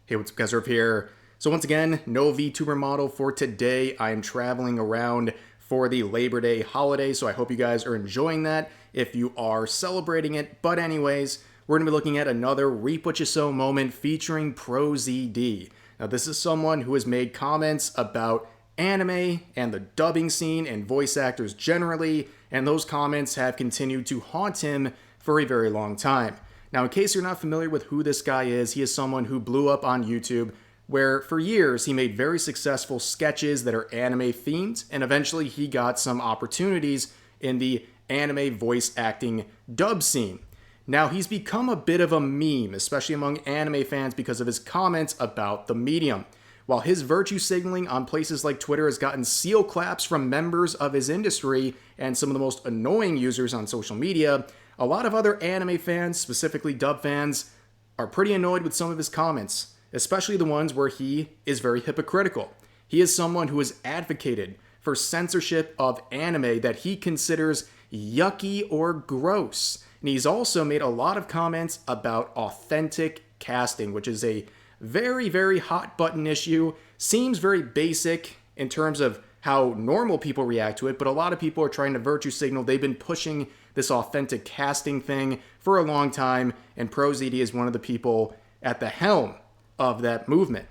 Hey, what's up, guys? Irv here. So once again, no VTuber model for today. I am traveling around for the Labor Day holiday, so I hope you guys are enjoying that if you are celebrating it. But anyways, we're going to be looking at another Reap What You Sow moment featuring ProZD. Now, this is someone who has made comments about anime and the dubbing scene and voice actors generally, and those comments have continued to haunt him for a very long time. Now, in case you're not familiar with who this guy is, he is someone who blew up on YouTube, where for years he made very successful sketches that are anime themed, and eventually he got some opportunities in the anime voice acting dub scene. Now, he's become a bit of a meme, especially among anime fans, because of his comments about the medium. While his virtue signaling on places like Twitter has gotten seal claps from members of his industry and some of the most annoying users on social media, a lot of other anime fans, specifically dub fans, are pretty annoyed with some of his comments, especially the ones where he is very hypocritical. He is someone who has advocated for censorship of anime that he considers yucky or gross. And he's also made a lot of comments about authentic casting, which is a very, very hot button issue. Seems very basic in terms of how normal people react to it, but a lot of people are trying to virtue signal. They've been pushing this authentic casting thing for a long time, and ProZD is one of the people at the helm of that movement.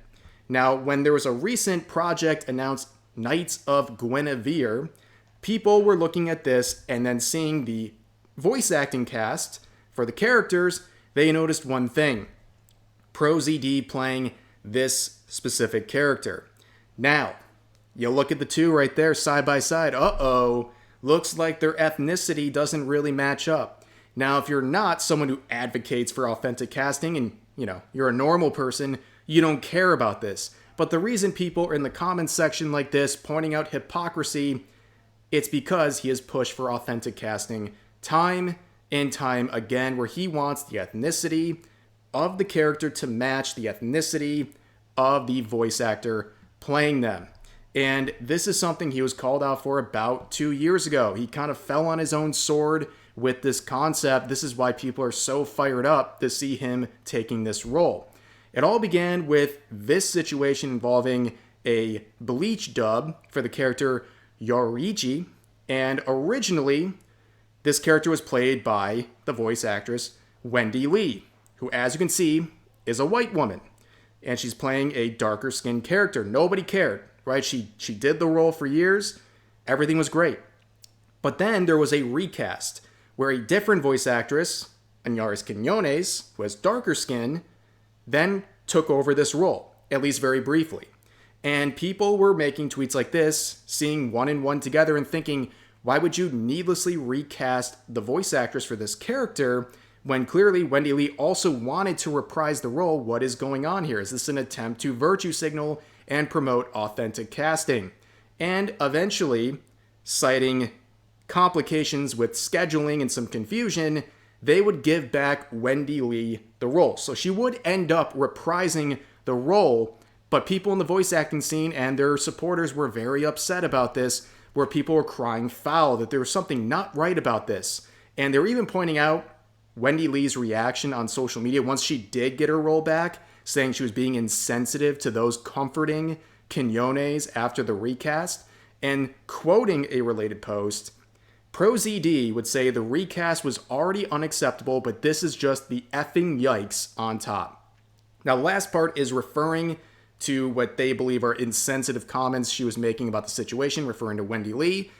Now, when there was a recent project announced, Knights of Guinevere, people were looking at this and then seeing the voice acting cast for the characters, they noticed one thing: ProZD playing this specific character. Now, you look at the two right there side by side. Uh-oh. Looks like their ethnicity doesn't really match up. Now, if you're not someone who advocates for authentic casting and, you're a normal person, you don't care about this. But the reason people are in the comments section like this pointing out hypocrisy, it's because he has pushed for authentic casting time and time again, where he wants the ethnicity of the character to match the ethnicity of the voice actor playing them. And this is something he was called out for about 2 years ago. He kind of fell on his own sword with this concept. This is why people are so fired up to see him taking this role. It all began with this situation involving a Bleach dub for the character Yoriji. And originally, this character was played by the voice actress Wendy Lee, who, as you can see, is a white woman. And she's playing a darker skinned character. Nobody cared, right? She did the role for years. Everything was great. But then there was a recast where a different voice actress, Anaris Quinones, who has darker skin, then took over this role, at least very briefly. And people were making tweets like this, seeing one and one together and thinking, why would you needlessly recast the voice actress for this character when clearly Wendy Lee also wanted to reprise the role? What is going on here? Is this an attempt to virtue signal and promote authentic casting? And eventually, citing complications with scheduling and some confusion, they would give back Wendy Lee the role. So she would end up reprising the role, but people in the voice acting scene and their supporters were very upset about this, where people were crying foul, that there was something not right about this. And they were even pointing out Wendy Lee's reaction on social media once she did get her role back, saying she was being insensitive to those comforting Quinones after the recast. And quoting a related post, ProZD would say the recast was already unacceptable, but this is just the effing yikes on top. Now, the last part is referring to what they believe are insensitive comments she was making about the situation, referring to Wendy Lee.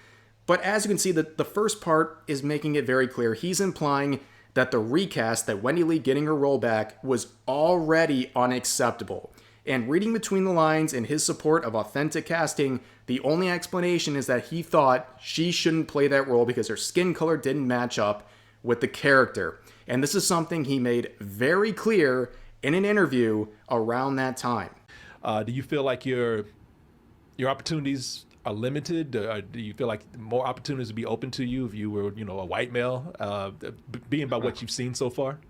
But as you can see, the first part is making it very clear. He's implying that the recast, that Wendy Lee getting her role back, was already unacceptable. And reading between the lines in his support of authentic casting, the only explanation is that he thought she shouldn't play that role because her skin color didn't match up with the character. And this is something he made very clear in an interview around that time. Do you feel like your opportunities are limited? Do you feel like more opportunities would be open to you if you were, a white male, being by what you've seen so far?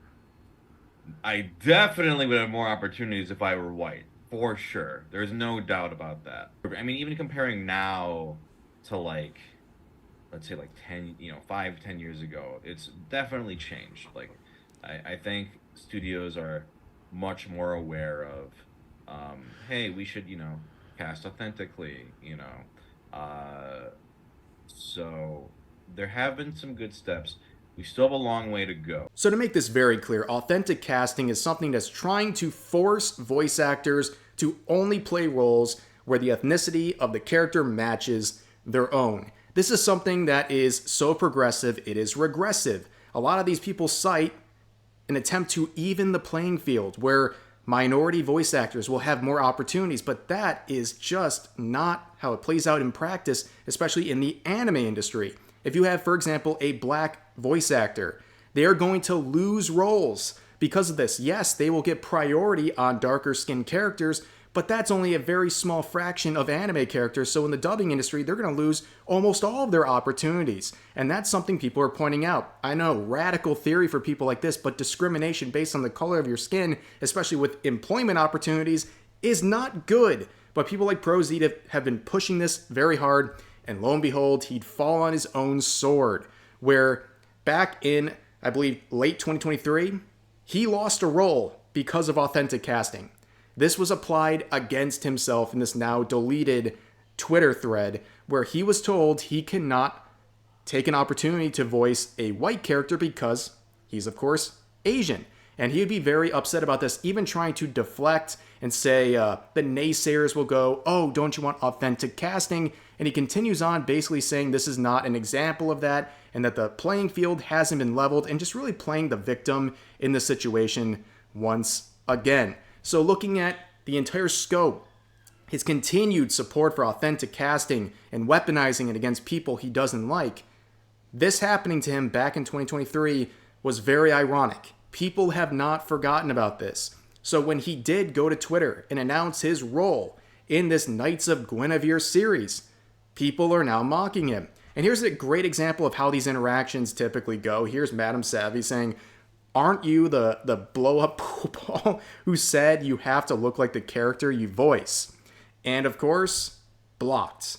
I definitely would have more opportunities if I were white, for sure. There's no doubt about that. I mean, even comparing now to let's say 5, 10 years ago, it's definitely changed. I think studios are much more aware of hey, we should, cast authentically, so there have been some good steps. We still have a long way to go. So to make this very clear, authentic casting is something that's trying to force voice actors to only play roles where the ethnicity of the character matches their own. This is something that is so progressive, it is regressive. A lot of these people cite an attempt to even the playing field where minority voice actors will have more opportunities, but that is just not how it plays out in practice, especially in the anime industry. If you have, for example, a black voice actor, they are going to lose roles because of this. Yes, they will get priority on darker skinned characters, but that's only a very small fraction of anime characters. So in the dubbing industry, they're going to lose almost all of their opportunities. And that's something people are pointing out. I know, radical theory for people like this, but discrimination based on the color of your skin, especially with employment opportunities, is not good. But people like ProZD have been pushing this very hard. And lo and behold, he'd fall on his own sword. Where back in, I believe, late 2023, he lost a role because of authentic casting. This was applied against himself in this now deleted Twitter thread where he was told he cannot take an opportunity to voice a white character because he's, of course, Asian. And he would be very upset about this, even trying to deflect and say the naysayers will go, oh, don't you want authentic casting? And he continues on basically saying this is not an example of that and that the playing field hasn't been leveled and just really playing the victim in the situation once again. So looking at the entire scope, his continued support for authentic casting and weaponizing it against people he doesn't like, this happening to him back in 2023 was very ironic. People have not forgotten about this. So when he did go to Twitter and announce his role in this Knights of Guinevere series, people are now mocking him. And here's a great example of how these interactions typically go. Here's Madame Savvy saying, aren't you the blow-up pool ball who said you have to look like the character you voice? And of course, blocked.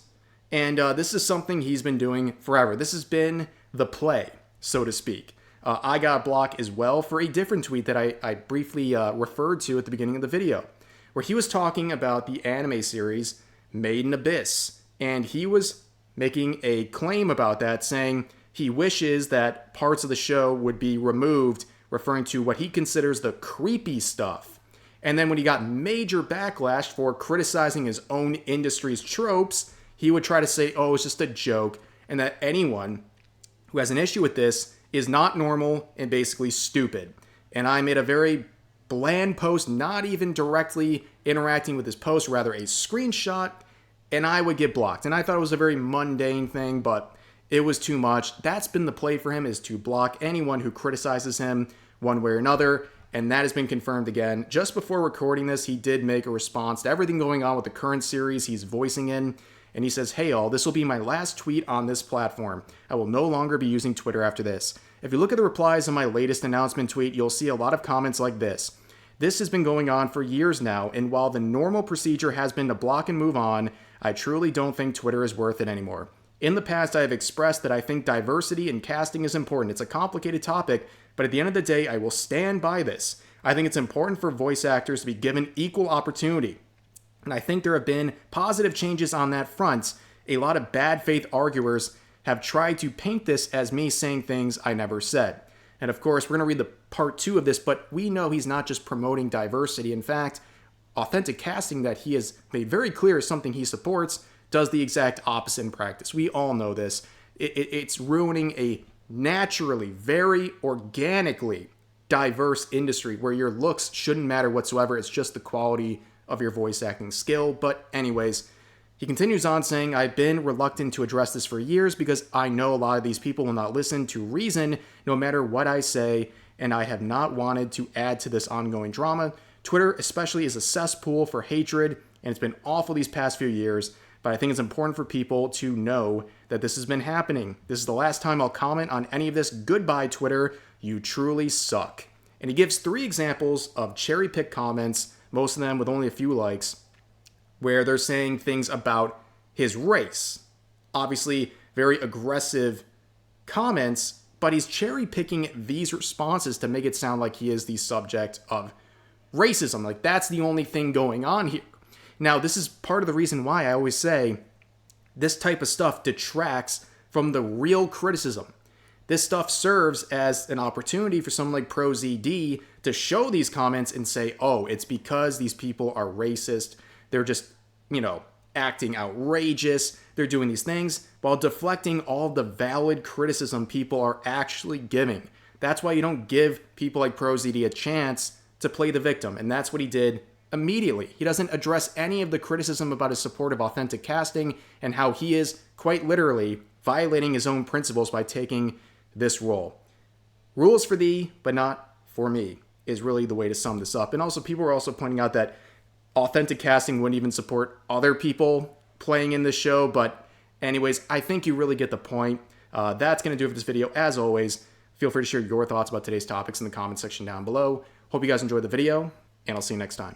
And this is something he's been doing forever. This has been the play, so to speak. I got blocked as well for a different tweet that I briefly referred to at the beginning of the video, where he was talking about the anime series Made in Abyss. And he was making a claim about that, saying he wishes that parts of the show would be removed, referring to what he considers the creepy stuff. And then when he got major backlash for criticizing his own industry's tropes, he would try to say, oh, it's just a joke, and that anyone who has an issue with this is not normal and basically stupid. And I made a very bland post, not even directly interacting with his post, rather a screenshot, and I would get blocked. And I thought it was a very mundane thing, but it was too much. That's been the play for him, is to block anyone who criticizes him one way or another. And that has been confirmed again. Just before recording this, he did make a response to everything going on with the current series he's voicing in. And he says, hey all, this will be my last tweet on this platform. I will no longer be using Twitter after this. If you look at the replies on my latest announcement tweet, you'll see a lot of comments like this. This has been going on for years now, and while the normal procedure has been to block and move on, I truly don't think Twitter is worth it anymore. In the past, I have expressed that I think diversity in casting is important. It's a complicated topic, but at the end of the day, I will stand by this. I think it's important for voice actors to be given equal opportunity. And I think there have been positive changes on that front. A lot of bad faith arguers have tried to paint this as me saying things I never said. And of course, we're going to read the part 2 of this, but we know he's not just promoting diversity. In fact, authentic casting that he has made very clear is something he supports does the exact opposite in practice. We all know this. It's ruining a naturally, very organically diverse industry where your looks shouldn't matter whatsoever. It's just the quality of your voice acting skill. But anyways, he continues on saying, I've been reluctant to address this for years because I know a lot of these people will not listen to reason no matter what I say, and I have not wanted to add to this ongoing drama. Twitter especially is a cesspool for hatred, and it's been awful these past few years, but I think it's important for people to know that this has been happening. This is the last time I'll comment on any of this. Goodbye, Twitter. You truly suck. And he gives 3 examples of cherry-picked comments, most of them with only a few likes, where they're saying things about his race. Obviously, very aggressive comments, but he's cherry-picking these responses to make it sound like he is the subject of racism. Like, that's the only thing going on here. Now, this is part of the reason why I always say this type of stuff detracts from the real criticism. This stuff serves as an opportunity for someone like ProZD to show these comments and say, oh, it's because these people are racist. They're just, acting outrageous. They're doing these things while deflecting all the valid criticism people are actually giving. That's why you don't give people like ProZD a chance to play the victim. And that's what he did immediately. He doesn't address any of the criticism about his support of authentic casting and how he is quite literally violating his own principles by taking this role. Rules for thee, but not for me, is really the way to sum this up. And also, people are also pointing out that authentic casting wouldn't even support other people playing in this show. But anyways, I think you really get the point. That's going to do it for this video. As always, feel free to share your thoughts about today's topics in the comment section down below. Hope you guys enjoyed the video, and I'll see you next time.